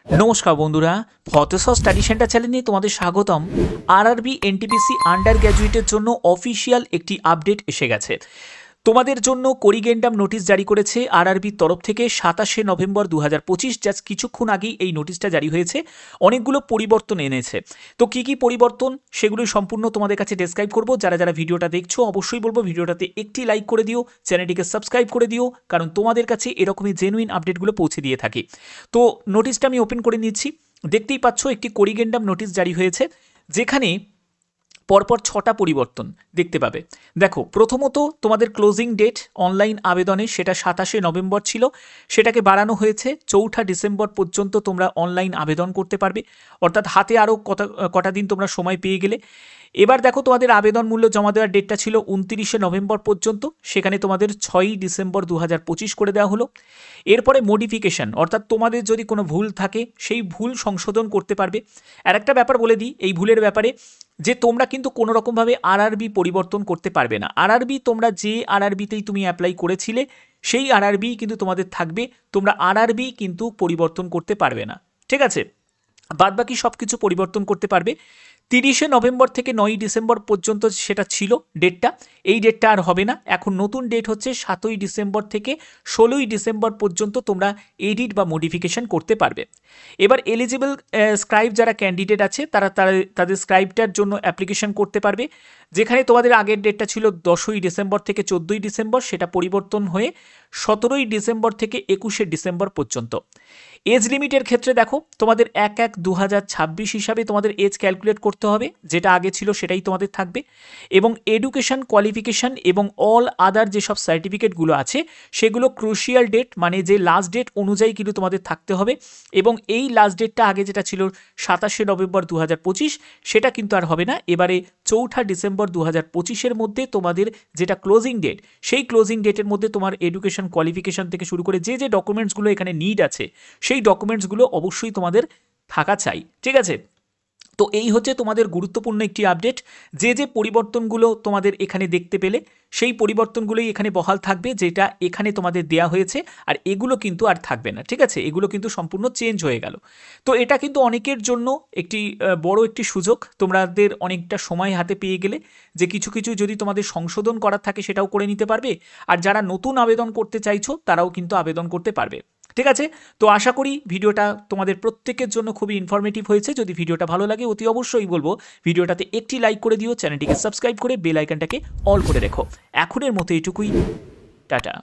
নমস্কার বন্ধুরা, ফতেশ্বর study centre চ্যানেলে তোমাদের স্বাগতম। আরআরবি এনটিপিসি আন্ডার গ্র্যাজুয়েটের জন্য অফিসিয়াল একটি আপডেট এসে গেছে। তোমাদের জন্য করিগেন্ডাম নোটিশ জারি করেছে আরআরবির তরফ থেকে 27 নভেম্বর 2025। জাস্ট কিছুক্ষণ আগেই এই নোটিশটা জারি হয়েছে। অনেকগুলো পরিবর্তন এনেছে। তো কি কি পরিবর্তন সেগুলো সম্পূর্ণ তোমাদের কাছে ডেসক্রাইব করব। যারা যারা ভিডিওটা দেখছো অবশ্যই বলবো ভিডিওটাতে একটি লাইক করে দিও, চ্যানেলটিকে সাবস্ক্রাইব করে দিও, কারণ তোমাদের কাছে এরকমই জেনুইন আপডেটগুলো পৌঁছে দিয়ে থাকি। তো নোটিশটা আমি ওপেন করে নিচ্ছি। দেখতেই পাচ্ছ একটি করিগেন্ডাম নোটিশ জারি হয়েছে, যেখানে পরপর 6টা পরিবর্তন দেখতে পাবে। দেখো, প্রথমত তোমাদের ক্লোজিং ডেট অনলাইন আবেদনে সেটা 27 নভেম্বর ছিল, সেটাকে বাড়ানো হয়েছে 4 ডিসেম্বর পর্যন্ত তোমরা অনলাইন আবেদন করতে পারবে। অর্থাৎ হাতে আরও কটা দিন তোমরা সময় পেয়ে গেলে। এবার দেখো, তোমাদের আবেদন মূল্য জমা দেওয়ার ডেটটা ছিল 29 নভেম্বর পর্যন্ত, সেখানে তোমাদের 6 ডিসেম্বর 2025 করে দেওয়া হলো। এরপরে মডিফিকেশন, অর্থাৎ তোমাদের যদি কোনো ভুল থাকে সেই ভুল সংশোধন করতে পারবে। আর একটা ব্যাপার বলে দিই এই ভুলের ব্যাপারে, যে তোমরা কিন্তু কোনো রকমভাবে আরআরবি পরিবর্তন করতে পারবে না। আরআরবি তোমরা যে আরআরবিতেই তুমি অ্যাপ্লাই করেছিলে সেই আরআরবি কিন্তু তোমাদের থাকবে, তোমরা আরআরবি কিন্তু পরিবর্তন করতে পারবে না। ঠিক আছে, বাদবাকি সব কিছু পরিবর্তন করতে পারবে। 30 নভেম্বর থেকে 9 ডিসেম্বর পর্যন্ত সেটা ছিল ডেটটা, এই ডেটটা আর হবে না। এখন নতুন ডেট হচ্ছে 7 ডিসেম্বর থেকে 16 ডিসেম্বর পর্যন্ত তোমরা এডিট বা মডিফিকেশন করতে পারবে। এবার এলিজিবল স্ক্রাইব যারা ক্যান্ডিডেট আছে তারা তাদের স্ক্রাইবটার জন্য অ্যাপ্লিকেশন করতে পারবে। যেখানে তোমাদের আগের ডেটটা ছিল 10 ডিসেম্বর থেকে 14 ডিসেম্বর, সেটা পরিবর্তন হয়ে 17 ডিসেম্বর থেকে 21 ডিসেম্বর পর্যন্ত। এজ লিমিটের ক্ষেত্রে দেখো, তোমাদের 1/1/2026 হিসাবে তোমাদের এজ ক্যালকুলেট করতে হবে, যেটা আগে ছিল সেটাই তোমাদের থাকবে। এবং এডুকেশন কোয়ালিফিকেশান এবং অল আদার যেসব সার্টিফিকেটগুলো আছে সেগুলো ক্রুশিয়াল ডেট, মানে যে লাস্ট ডেট অনুযায়ী কিন্তু তোমাদের থাকতে হবে। এবং এই লাস্ট ডেটটা আগে যেটা ছিল 27 নভেম্বর 2025, সেটা কিন্তু আর হবে না। এবারে 4 ডিসেম্বর 2025-এর মধ্যে তোমাদের যেটা ক্লোজিং ডেট, সেই ক্লোজিং ডেটের মধ্যে তোমার এডুকেশন কোয়ালিফিকেশান থেকে শুরু করে যে যে ডকুমেন্টসগুলো এখানে নিড আছে সেই ডকুমেন্টসগুলো অবশ্যই তোমাদের থাকা চাই। ঠিক আছে, তো এই হচ্ছে তোমাদের গুরুত্বপূর্ণ একটি আপডেট। যে যে পরিবর্তনগুলো তোমাদের এখানে দেখতে পেলে সেই পরিবর্তনগুলোই এখানে বহাল থাকবে, যেটা এখানে তোমাদের দেয়া হয়েছে। আর এগুলো কিন্তু আর থাকবে না। ঠিক আছে, এগুলো কিন্তু সম্পূর্ণ চেঞ্জ হয়ে গেল। তো এটা কিন্তু অনেকের জন্য একটি বড় একটি সুযোগ। তোমাদের অনেকটা সময় হাতে পেয়ে গেলে, যে কিছু কিছু যদি তোমাদের সংশোধন করার থাকে সেটাও করে নিতে পারবে। আর যারা নতুন আবেদন করতে চাইছো তারাও কিন্তু আবেদন করতে পারবে। ঠিক আছে, তো আশা করি ভিডিওটা তোমাদের প্রত্যেকের জন্য খুবই ইনফরমেটিভ হয়েছে। যদি ভিডিওটা ভালো লাগে অতি অবশ্যই বলবো ভিডিওটাতে একটি লাইক করে দিও, চ্যানেলটিকে সাবস্ক্রাইব করে বেল আইকনটাকে অল করে রেখো। এখনের মতো এটুকুই, টাটা।